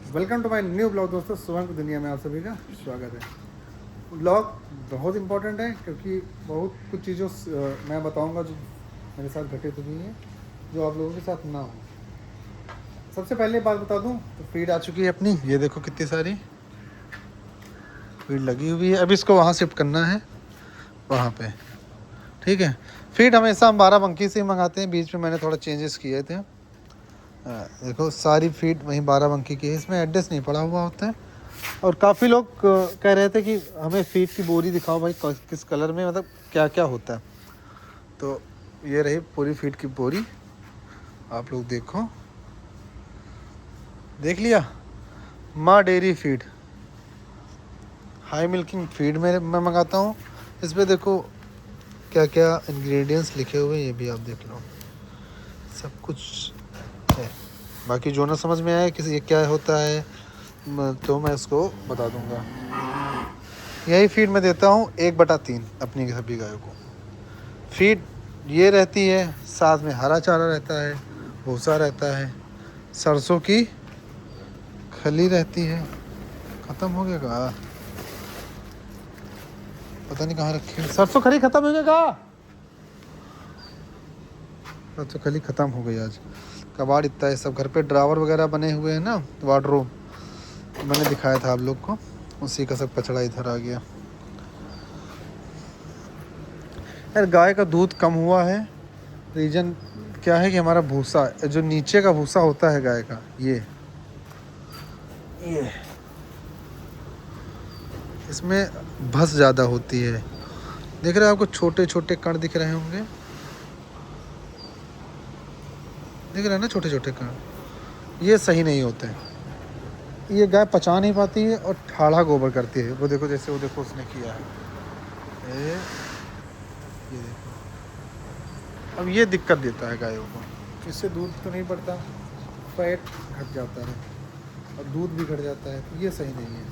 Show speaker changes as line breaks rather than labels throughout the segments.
Welcome to my new blog दोस्तों। सुबह की दुनिया में आप सभी का स्वागत है। ब्लॉग बहुत इंपॉर्टेंट है क्योंकि बहुत कुछ चीज़ों मैं बताऊंगा जो मेरे साथ घटित हुई हैं, जो आप लोगों के साथ ना हो। सबसे पहले बात बता दूं तो फीड आ चुकी है अपनी, ये देखो कितनी सारी फीड लगी हुई है। अभी इसको वहाँ शिफ्ट करना है, वहाँ पे। ठीक है, फीड हमेशा हम बाराबंकी से ही मंगाते हैं। बीच में मैंने थोड़ा चेंजेस किए थे। देखो सारी फीड वहीं बाराबंकी की है, इसमें एड्रेस नहीं पड़ा हुआ होता है। और काफ़ी लोग कह रहे थे कि हमें फीड की बोरी दिखाओ भाई, किस कलर में, मतलब क्या क्या होता है। तो ये रही पूरी फीड की बोरी, आप लोग देखो। देख लिया, माँ dairy feed, high milking feed मैं मंगाता हूँ। इस पर देखो क्या क्या इंग्रेडिएंट्स लिखे हुए हैं, ये भी आप देख लो, सब कुछ है। बाकी जो ना समझ में आए कि ये क्या होता है तो मैं इसको बता दूंगा। यही फीड मैं देता हूँ 1/3 अपनी सभी गायों को। फीड ये रहती है, साथ में हरा चारा रहता है, भूसा रहता है, सरसों की खली रहती है। ख़त्म हो गया कहाँ, पता नहीं कहाँ रखी है। सरसों खली ख़त्म हो गया कहाँ, सरसों खली ख़त्म हो गई आज। कबाड़ इतना है, सब घर पे ड्रावर वगैरह बने हुए हैं ना, वार्डरोब मैंने दिखाया था आप लोग को, उसी का सब कचड़ा इधर आ गया। यार गाय का दूध कम हुआ है, रीज़न क्या है कि हमारा भूसा, जो नीचे का भूसा होता है गाय का, ये इसमें भस ज़्यादा होती है। देख रहे हैं आपको, छोटे छोटे कण दिख रहे होंगे, दिख रहे हैं ना छोटे छोटे कण, ये सही नहीं होते हैं। ये गाय पचा नहीं पाती है और ठाढ़ा गोबर करती है। वो देखो, जैसे वो देखो उसने किया है ये देखो। अब ये दिक्कत देता है गायों को, इससे दूध तो नहीं बढ़ता, फैट घट जाता है और दूध भी घट जाता है, तो ये सही नहीं है।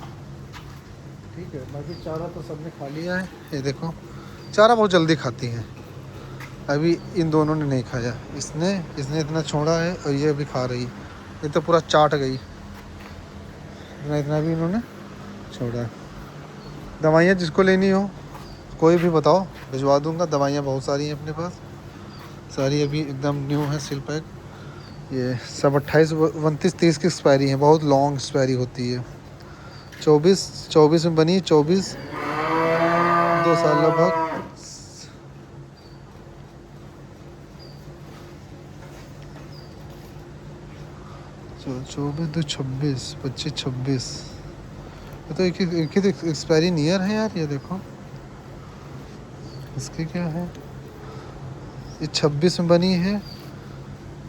ठीक है, बाकी चारा तो सबने खा लिया है। ये देखो चारा बहुत जल्दी खाती हैं, अभी इन दोनों ने नहीं खाया। इसने इसने इतना छोड़ा है और ये अभी खा रही, ये तो पूरा चाट गई, इतना इतना भी इन्होंने छोड़ा है। दवाइयाँ जिसको लेनी हो कोई भी बताओ, भिजवा दूंगा। दवाइयाँ बहुत सारी हैं अपने पास, सारी अभी एकदम न्यू है, सील पैक। ये सब 28, 29, 30 की एक्सपायरी है, बहुत लॉन्ग एक्सपायरी होती है। 24 में बनी, 24 2 साल लगभग। 24 2 26 25 26, ये तो एक ही एक्सपायरी नियर है यार। ये देखो इसके क्या है, ये 26 में बनी है,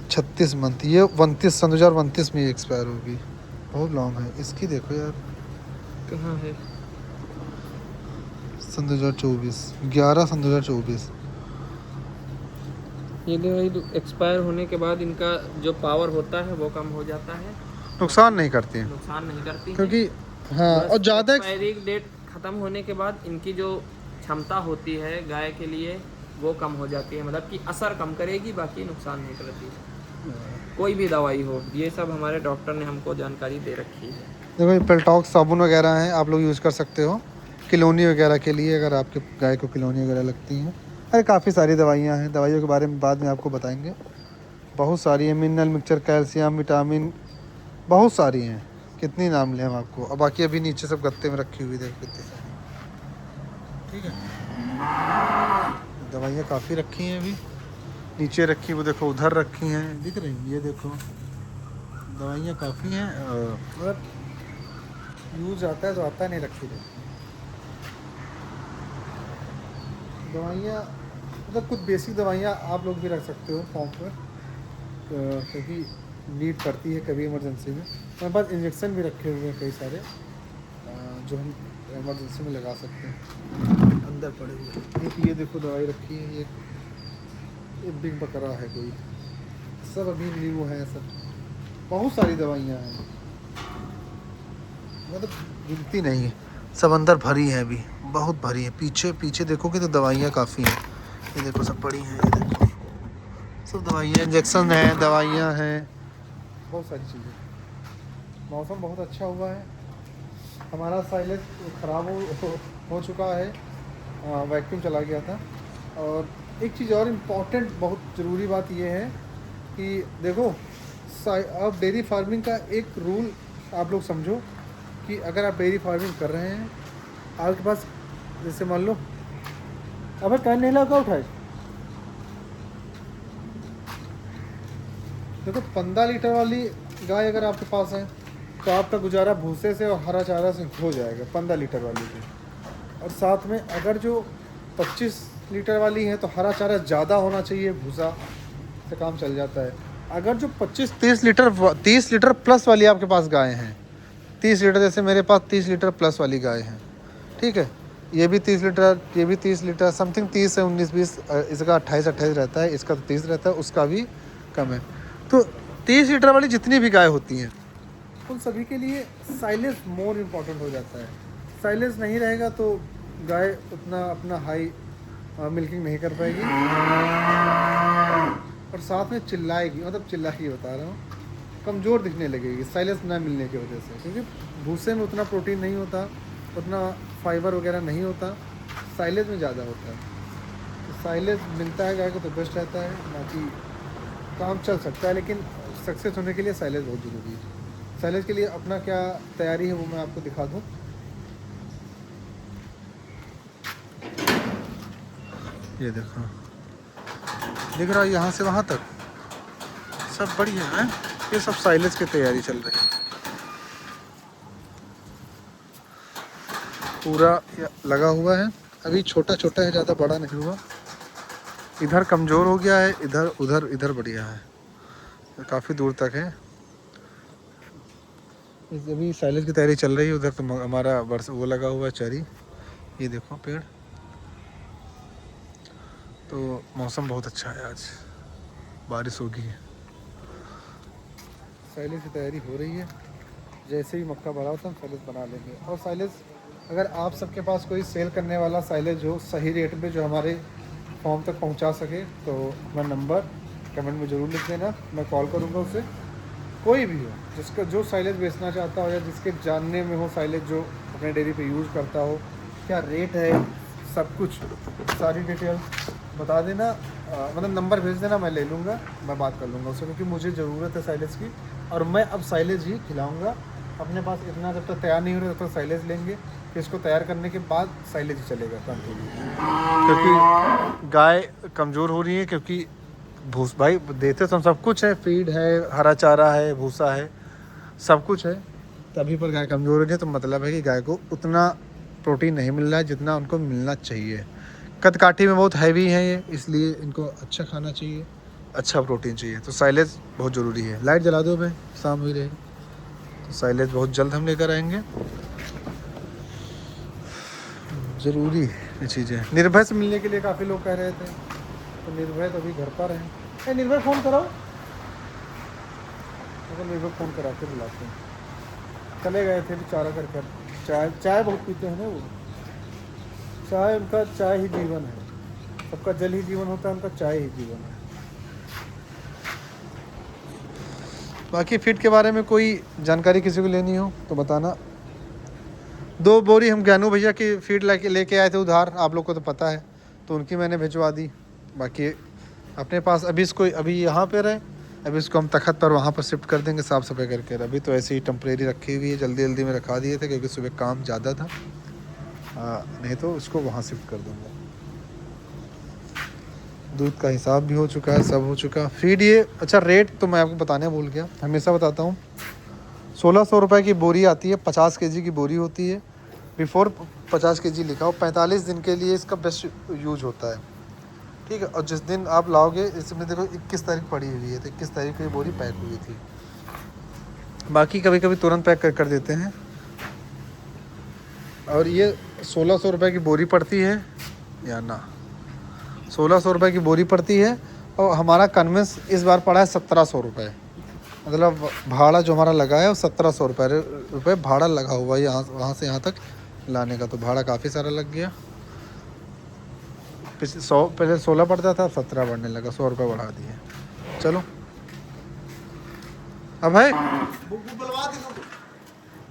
36 मंथ, ये 29 सन 2029 में ये एक्सपायर होगी। बहुत लॉन्ग है इसकी, देखो यार
कहाँ है।
सन 2024, 11 सन 2024।
ये दवाई एक्सपायर होने के बाद इनका जो पावर होता है वो कम हो जाता है,
नुकसान नहीं करती है
नुकसान नहीं करती है।
क्योंकि, हाँ, और
बस
ज़्यादा
एक्सपायरी डेट ख़त्म होने के बाद इनकी जो क्षमता होती है गाय के लिए वो कम हो जाती है, मतलब कि असर कम करेगी, बाकी नुकसान नहीं करती। कोई भी दवाई हो, ये सब हमारे डॉक्टर ने हमको जानकारी दे रखी है।
देखो ये पेल्टॉक्स साबुन वगैरह हैं, आप लोग यूज़ कर सकते हो किलोनी वगैरह के लिए, अगर आपके गाय को किलोनी वगैरह लगती हैं। अरे काफ़ी सारी दवाइयाँ हैं, दवाइयों के बारे में बाद में आपको बताएंगे। बहुत सारी है, मिनरल मिक्सचर, कैल्शियम, विटामिन, बहुत सारी हैं, कितनी नाम लें हम आपको। और बाकी अभी नीचे सब गत्ते में रखी हुई, देखो कितनी सारी। ठीक है, दवाइयाँ काफ़ी रखी हैं अभी नीचे रखी, वो देखो उधर रखी हैं, दिख रही, ये देखो दवाइयाँ काफ़ी हैं। मतलब यूज़ आता है तो आता नहीं, रखी रहती दवाइयाँ। मतलब कुछ बेसिक दवाइयाँ आप लोग भी रख सकते हो फॉर्म पर, क्योंकि नीड पड़ती है कभी इमरजेंसी में। हमारे पास इंजेक्शन भी रखे हुए हैं कई सारे, जो हम इमरजेंसी में लगा सकते हैं, अंदर पड़े हुए। एक ये देखो दवाई रखी है, ये बिग बकरा है कोई, सब अभी न्यू है सब। बहुत सारी दवाइयाँ हैं, मतलब गिनती नहीं है, सब अंदर भरी है अभी, बहुत भरी है। पीछे पीछे देखोगे तो दवाइयाँ काफ़ी हैं, ये देखो सब पड़ी हैं, ये देखो सब दवाइयाँ, इंजेक्शन हैं, दवाइयाँ हैं, बहुत सारी चीज़ें। मौसम बहुत अच्छा हुआ है। हमारा साइलेज ख़राब हो चुका है, वैक्यूम चला गया था। और एक चीज़ और इम्पॉर्टेंट बहुत ज़रूरी बात यह है कि देखो, अब डेयरी फार्मिंग का एक रूल आप लोग समझो कि अगर आप डेयरी फार्मिंग कर रहे हैं, आपके पास जैसे मान लो, अबे कैन नहीं लगा उठाए, देखो 15 लीटर वाली गाय अगर आपके पास है तो आपका गुजारा भूसे से और हरा चारा से हो जाएगा 15 लीटर वाली की। और साथ में अगर जो 25 लीटर वाली है तो हरा चारा ज़्यादा होना चाहिए, भूसा से काम चल जाता है। अगर जो 30 लीटर प्लस वाली आपके पास गाय हैं, 30 लीटर, जैसे मेरे पास 30 लीटर प्लस वाली गाय हैं, ठीक है, ये भी 30 लीटर, ये भी 30 लीटर, समथिंग 30 से 19-20, इसका 28 रहता है, इसका तो 30 रहता है, उसका भी कम है। तो 30 लीटर वाली जितनी भी गाय होती हैं उन सभी के लिए साइलेज मोर इम्पॉर्टेंट हो जाता है। साइलेज नहीं रहेगा तो गाय उतना अपना हाई मिल्किंग नहीं कर पाएगी और साथ में चिल्लाएगी, मतलब चिल्लाएगी बता रहा हूँ, कमज़ोर दिखने लगेगी साइलेज ना मिलने की वजह से, क्योंकि भूसे में उतना प्रोटीन नहीं होता, उतना फाइबर वगैरह नहीं होता, साइलेज में ज़्यादा होता है। तो साइलेज मिलता है गाय को तो बेस्ट रहता है, बाकी काम चल सकता है, लेकिन सक्सेस होने के लिए साइलेज बहुत ज़रूरी है। साइलेज के लिए अपना क्या तैयारी है वो मैं आपको दिखा दूँ। ये देखो, दिख रहा है यहाँ से वहाँ तक सब बढ़िया है, ये सब साइलेज की तैयारी चल रही है। पूरा लगा हुआ है, अभी छोटा छोटा है, ज़्यादा बड़ा नहीं हुआ। इधर कमज़ोर हो गया है, इधर उधर, इधर बढ़िया है, काफ़ी दूर तक है। अभी साइलेज की तैयारी चल रही है। उधर तो हमारा वर्ष वो लगा हुआ है चरी, ये देखो पेड़। तो मौसम बहुत अच्छा है, आज बारिश होगी। साइलेज की तैयारी हो रही है, जैसे ही मक्का बड़ा होता है हम साइलेज बना लेंगे। और साइलेज अगर आप सबके पास कोई सेल करने वाला साइलेज हो सही रेट पे जो हमारे फॉर्म तक पहुंचा सके तो अपना नंबर कमेंट में ज़रूर लिख देना, मैं कॉल करूंगा उसे। कोई भी हो जिसका जो साइलेज बेचना चाहता हो या जिसके जानने में हो साइलेज जो अपने डेयरी पे यूज़ करता हो, क्या रेट है, सब कुछ सारी डिटेल बता देना, मतलब नंबर भेज देना, मैं ले लूँगा, मैं बात कर लूँगा उससे, क्योंकि मुझे ज़रूरत है साइलेज की और मैं अब साइलेज ही खिलाऊँगा। अपने पास इतना जब तक तैयार नहीं हो रहा तब तक साइलेज लेंगे, फिर इसको तैयार करने के बाद साइलेज ही चलेगा कंटिन्यू, क्योंकि गाय कमज़ोर हो रही है। क्योंकि भूस भाई देते तो हम सब कुछ है, फीड है, हरा चारा है, भूसा है, सब कुछ है, तभी पर गाय कमज़ोर हो रही है। तो मतलब है कि गाय को उतना प्रोटीन नहीं मिल रहा है जितना उनको मिलना चाहिए। कदकाठी में बहुत हैवी है ये, इसलिए इनको अच्छा खाना चाहिए, अच्छा प्रोटीन चाहिए। तो साइलेज बहुत ज़रूरी है। लाइट जला दो भाई, शाम हुई रहेगी। तो साइलेज बहुत जल्द हम लेकर आएंगे, ज़रूरी ये चीज़ें। निर्भय से मिलने के लिए काफ़ी लोग कह रहे थे, तो निर्भय तो अभी घर पर हैं। निर्भय फ़ोन कराओ, अगर निर्भय फ़ोन करा के बुलाते हैं। चले गए थे बेचारा कर कर, चाय बहुत पीते हैं ना वो, चाय उनका, चाय ही जीवन है। सबका जल ही जीवन होता है, उनका चाय ही जीवन है। बाकी फीड के बारे में कोई जानकारी किसी को लेनी हो तो बताना। 2 बोरी हम ज्ञानू भैया की फीड लेके आए थे उधार, आप लोग को तो पता है, तो उनकी मैंने भिजवा दी। बाकी अपने पास अभी इसको, अभी यहाँ पे रहे, अभी इसको हम तखत पर वहाँ पर शिफ्ट कर देंगे साफ़ सफाई करके। अभी तो ऐसे ही टेम्परेरी रखी हुई है, जल्दी जल्दी में रखा दिए थे क्योंकि सुबह काम ज़्यादा था, नहीं तो उसको वहाँ शिफ्ट कर दूँगा। दूध का हिसाब भी हो चुका है, सब हो चुका। फीड ये अच्छा, रेट तो मैं आपको बताने भूल गया, हमेशा बताता हूँ। 1600 रुपये की बोरी आती है, 50 kg की बोरी होती है। बिफोर 50 kg लिखा हो, 45 दिन के लिए इसका बेस्ट यूज होता है, ठीक है। और जिस दिन आप लाओगे, इसमें देखो 21 तारीख पड़ी हुई है, तो 21 तारीख को ये बोरी पैक हुई थी। बाकी कभी कभी तुरंत पैक कर देते हैं। और ये 1600 रुपये की बोरी पड़ती है, या ना 1600 रुपये की बोरी पड़ती है। और हमारा कन्वेंस इस बार पड़ा है 1700 रुपये, मतलब भाड़ा जो हमारा लगा है वो 1700 रुपये भाड़ा लगा हुआ है यहाँ, वहाँ से यहाँ तक लाने का। तो भाड़ा काफ़ी सारा लग गया। पहले 16 पड़ता था, 17 बढ़ने लगा, 100 रुपये बढ़ा दिए। चलो अब है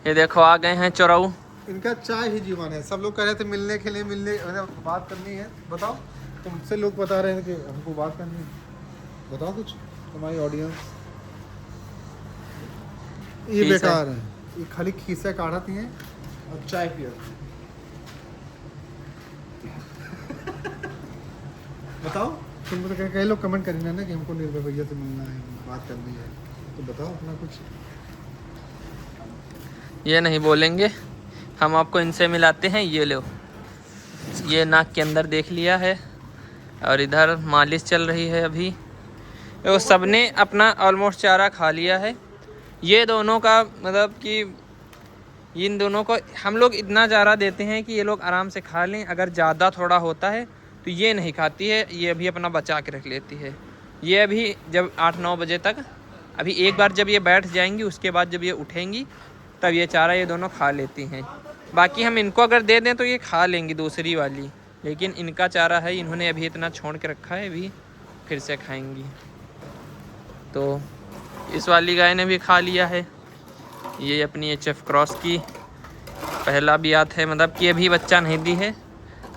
ये देखो आ गए हैं चोरऊ।
इनका चाय ही जीवन है। सब लोग कह रहे थे मिलने के लिए, मतलब बात करनी है। बताओ, तुमसे लोग बता रहे हैं कि हमको बात करनी है। बताओ कुछ तुम्हारी ऑडियंस। ये
खीसा।
बेकार है, ये खाली खीसा काढ़ती हैं और चाय पियती हैं। बताओ, तुम तो कई लोग कमेंट करेंगे ना कि हमको निर्भय भैया से मिलना है, बात करनी है, तो बताओ अपना कुछ।
ये नहीं बोलेंगे, हम आपको इनसे मिलाते हैं। ये लो, ये नाक के अंदर देख लिया है और इधर मालिश चल रही है अभी। तो सबने अपना ऑलमोस्ट चारा खा लिया है। ये दोनों का मतलब कि इन दोनों को हम लोग इतना चारा देते हैं कि ये लोग आराम से खा लें। अगर ज़्यादा थोड़ा होता है तो ये नहीं खाती है, ये अभी अपना बचा के रख लेती है। ये अभी जब 8-9 बजे तक, अभी एक बार जब ये बैठ जाएंगी उसके बाद जब ये उठेंगी तब ये चारा ये दोनों खा लेती हैं। बाकी हम इनको अगर दे दें तो ये खा लेंगी दूसरी वाली, लेकिन इनका चारा है, इन्होंने अभी इतना छोड़ के रखा है, अभी फिर से खाएंगी। तो इस वाली गाय ने भी खा लिया है। ये अपनी HF क्रॉस की पहला बियात है, मतलब कि अभी बच्चा नहीं दी है,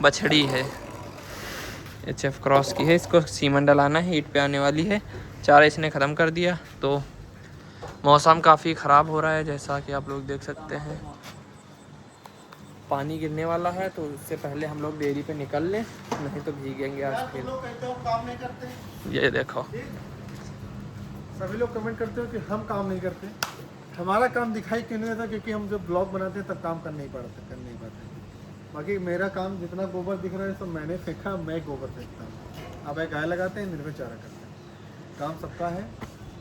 बछड़ी है, HF क्रॉस की है। इसको सीमन डलाना है, ईट पे आने वाली है। चारा इसने ख़त्म कर दिया। तो मौसम काफ़ी ख़राब हो रहा है, जैसा कि आप लोग देख सकते हैं। पानी गिरने वाला है, तो उससे पहले हम लोग डेयरी पे निकल लें, नहीं तो भीगेंगे आज फिर।
काम नहीं करते।
ये देखो,
सभी लोग कमेंट करते हो कि हम काम नहीं करते। हमारा काम दिखाई क्यों नहीं देता? क्योंकि हम जब ब्लॉग बनाते हैं तब काम कर नहीं पाते। बाकी मेरा काम जितना गोबर दिख रहा है सब मैंने फेंका, मैं गोबर फेंकता हूँ। अब एक गाय लगाते हैं, निर्भय चारा करते हैं। काम सबका है।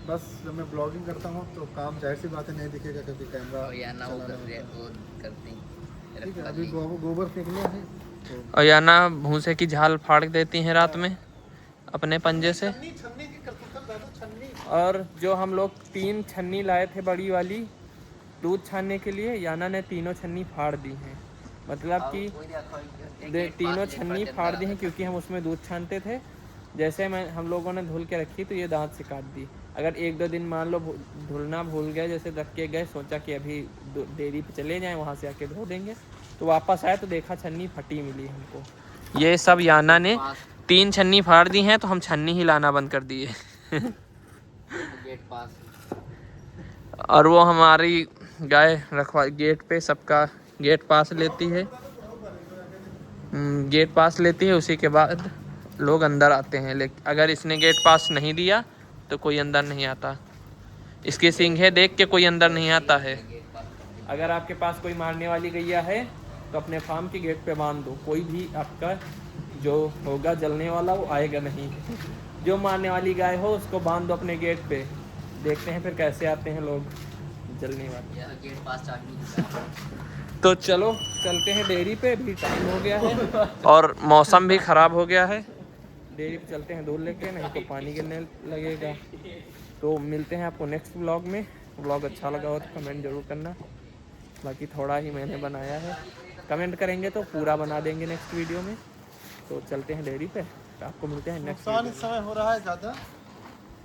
बस जब मैं ब्लॉगिंग करता हूँ तो काम जाहिर सी बात है नहीं दिखेगा, कभी कैमरा ठीक है। अभी गोबर फेंक लिया है तो
और या ना भूसे की झाल फाड़ देती हैं रात में अपने पंजे से।
छन्नी की करतूत दादू, छन्नी।
और जो हम लोग 3 छन्नी लाए थे बड़ी वाली दूध छानने के लिए, याना ने तीनों छन्नी फाड़ दी हैं। मतलब कि तीनों छन्नी फाड़ दी हैं, क्योंकि हम उसमें दूध छानते थे। जैसे हम लोगों ने धुल के रखी तो ये दांत से काट दी। अगर 1-2 दिन मान लो धुलना भूल गए, जैसे रख के गए, सोचा कि अभी डेयरी पे चले जाएं, वहाँ से आके धो देंगे, तो वापस आए तो देखा छन्नी फटी मिली हमको। ये सब याना ने 3 छन्नी फाड़ दी हैं, तो हम छन्नी ही लाना बंद कर दिए।
गेट पास।
और वो हमारी गाय रखवा गेट पे सबका गेट पास लेती है। गेट पास लेती है, उसी के बाद लोग अंदर आते हैं। लेकिन अगर इसने गेट पास नहीं दिया तो कोई अंदर नहीं आता। इसकी सींगें देख के कोई अंदर नहीं आता है। अगर आपके पास कोई मारने वाली गैया है तो अपने फार्म के गेट पे बांध दो, कोई भी आपका जो होगा जलने वाला वो आएगा नहीं। जो मारने वाली गाय हो उसको बांध दो अपने गेट पे, देखते हैं फिर कैसे आते हैं लोग जलने वाले।
गेट पास चाबी।
तो चलो चलते हैं डेयरी पे, भी टाइम हो गया है और मौसम भी ख़राब हो गया है। डेयरी पे चलते हैं दूध लेके, नहीं तो पानी गिरने लगेगा। तो मिलते हैं आपको नेक्स्ट व्लॉग में। व्लॉग अच्छा लगा हो तो कमेंट ज़रूर करना। बाकी थोड़ा ही मैंने बनाया है, कमेंट करेंगे तो पूरा बना देंगे नेक्स्ट वीडियो में। तो चलते हैं डेयरी पे, तो आपको मिलते हैं नेक्स्ट।
नुकसान इस समय हो रहा है ज़्यादा,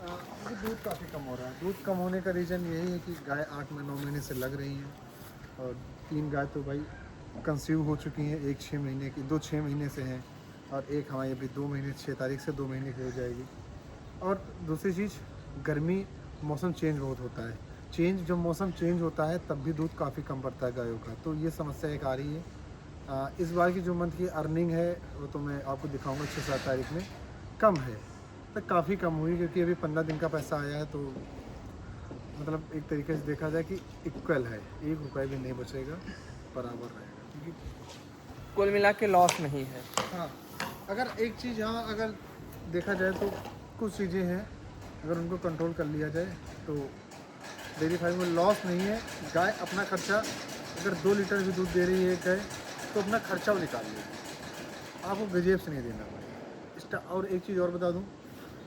क्योंकि दूध काफ़ी कम हो रहा है। दूध कम होने का रीज़न यही है कि गाय 8-9 महीने से लग रही हैं, और 3 गाय तो भाई कंसीव हो चुकी हैं। एक 6 महीने की, 2 6 महीने से हैं, और एक हमारी अभी 2 महीने 6 तारीख से 2 महीने की हो जाएगी। और दूसरी चीज़, गर्मी, मौसम चेंज बहुत होता है। जब मौसम चेंज होता है तब भी दूध काफ़ी कम पड़ता है गायों का। तो ये समस्या एक आ रही है। इस बार की जो मंथ की अर्निंग है वो तो मैं आपको दिखाऊंगा 6-7 तारीख में, कम है, तो काफ़ी कम हुई, क्योंकि अभी 15 दिन का पैसा आया है। तो मतलब एक तरीके से देखा जाए कि इक्वल है, 1 रुपये भी नहीं बचेगा, बराबर रहेगा। क्योंकि
कुल मिला के लॉस नहीं है।
हाँ, अगर एक चीज़ यहाँ अगर देखा जाए तो कुछ चीज़ें हैं, अगर उनको कंट्रोल कर लिया जाए तो डेयरी फार्म में लॉस नहीं है। गाय अपना खर्चा, अगर 2 लीटर भी दूध दे रही है गाय, तो अपना खर्चा वो निकाल लेगी, आपको गजेब से नहीं देना पड़ेगा। और एक चीज़ और बता दूं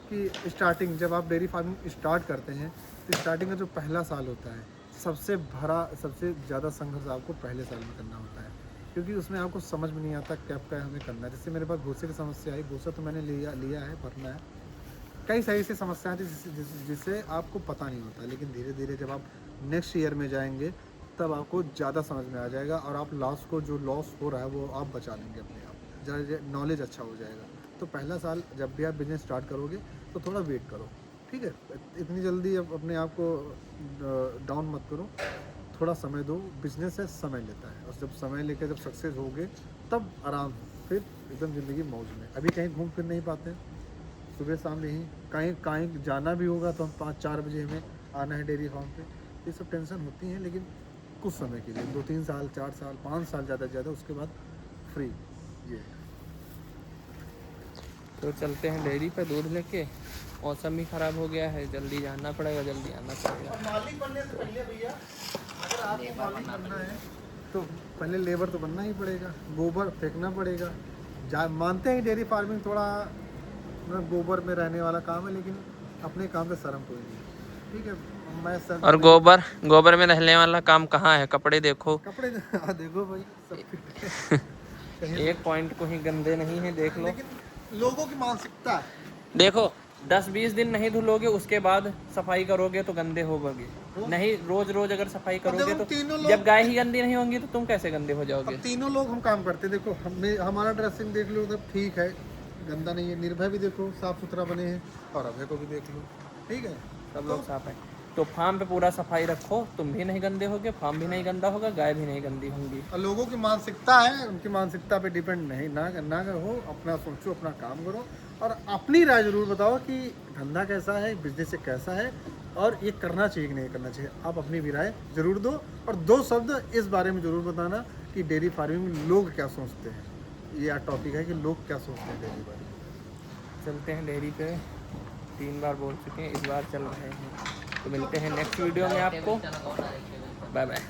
कि स्टार्टिंग जब आप डेयरी फार्मिंग स्टार्ट करते हैं तो स्टार्टिंग का जो पहला साल होता है, सबसे ज़्यादा संघर्ष आपको पहले साल में करना होता है, क्योंकि उसमें आपको समझ में नहीं आता क्या हमें करना है। जैसे मेरे पास भूसे की समस्या आई, भूसा तो मैंने लिया है, भरना है, कई सारी ऐसी समस्याएं थी जिससे आपको पता नहीं होता। लेकिन धीरे धीरे जब आप नेक्स्ट ईयर में जाएंगे तब आपको ज़्यादा समझ में आ जाएगा और आप लॉस को, जो लॉस हो रहा है वो आप बचा लेंगे अपने आप, ज़्यादा नॉलेज अच्छा हो जाएगा। तो पहला साल जब भी आप बिजनेस स्टार्ट करोगे तो थोड़ा वेट करो, ठीक है। इतनी जल्दी अब अपने आप को डाउन मत करो, थोड़ा समय दो। बिजनेस है, समय लेता है, और जब समय लेकर जब सक्सेस होगे तब आराम, फिर एकदम ज़िंदगी मौज में। अभी कहीं घूम फिर नहीं पाते हैं, सुबह शाम यहीं कहीं कहीं जाना भी होगा तो हम 5-4 बजे हमें आना है डेयरी फार्म पे। ये सब टेंशन होती हैं, लेकिन कुछ समय के लिए, 2-3 साल, 4 साल, 5 साल ज़्यादा से ज़्यादा, उसके बाद फ्री। ये
तो चलते हैं डेयरी पे दूध लेके। मौसम भी ख़राब हो गया है, जल्दी जाना पड़ेगा, जल्दी आना पड़ेगा।
मालिक बनने से पहले भैया, अगर आपको मालिक बनना है तो पहले लेबर तो बनना ही पड़ेगा, गोबर फेंकना पड़ेगा। मानते हैं डेयरी फार्मिंग थोड़ा गोबर में रहने वाला काम है, लेकिन अपने काम पे शर्म कोई नहीं, ठीक है। मैं सर
और गोबर में रहने वाला काम कहाँ है? कपड़े देखो,
कपड़े देखो भाई, सब फिट है।
एक पॉइंट को ही गंदे नहीं है, देख लो।
लेकिन लोगों की मानसिकता है।
देखो 10-20 दिन नहीं धुलोगे, उसके बाद सफाई करोगे तो गंदे होगे। नहीं, रोज रोज अगर सफाई करोगे
देखो,
तो
तीनों लोग-
जब गाय ही गंदी नहीं होंगी तो तुम कैसे गंदे हो
अब
जाओगे?
तीनों लोग हम काम करते हैं, देखो हमारा ड्रेसिंग देख लो, सब ठीक है, गंदा नहीं है। निर्भय भी देखो साफ सुथरा बने हैं, और अभय को भी देख लो, ठीक है।
सब लोग साफ है। तो फार्म पे पूरा सफाई रखो, तुम भी नहीं गंदे होगे, फार्म भी नहीं गंदा होगा, गाय भी नहीं गंदी होंगी।
और लोगों की मानसिकता है, उनकी मानसिकता पे डिपेंड नहीं ना हो। अपना सोचो, अपना काम करो, और अपनी राय जरूर बताओ कि धंधा कैसा है, बिजनेस से कैसा है, और ये करना चाहिए कि नहीं करना चाहिए। आप अपनी भी राय जरूर दो, और 2 शब्द इस बारे में जरूर बताना कि डेयरी फार्मिंग में लोग क्या सोचते हैं। ये टॉपिक है कि लोग क्या सोचते हैं डेयरी फार्मिंग।
चलते हैं डेयरी पे, 3 बार बोल चुके हैं, इस बार चल रहे हैं। तो मिलते हैं नेक्स्ट वीडियो में आपको। Bye bye.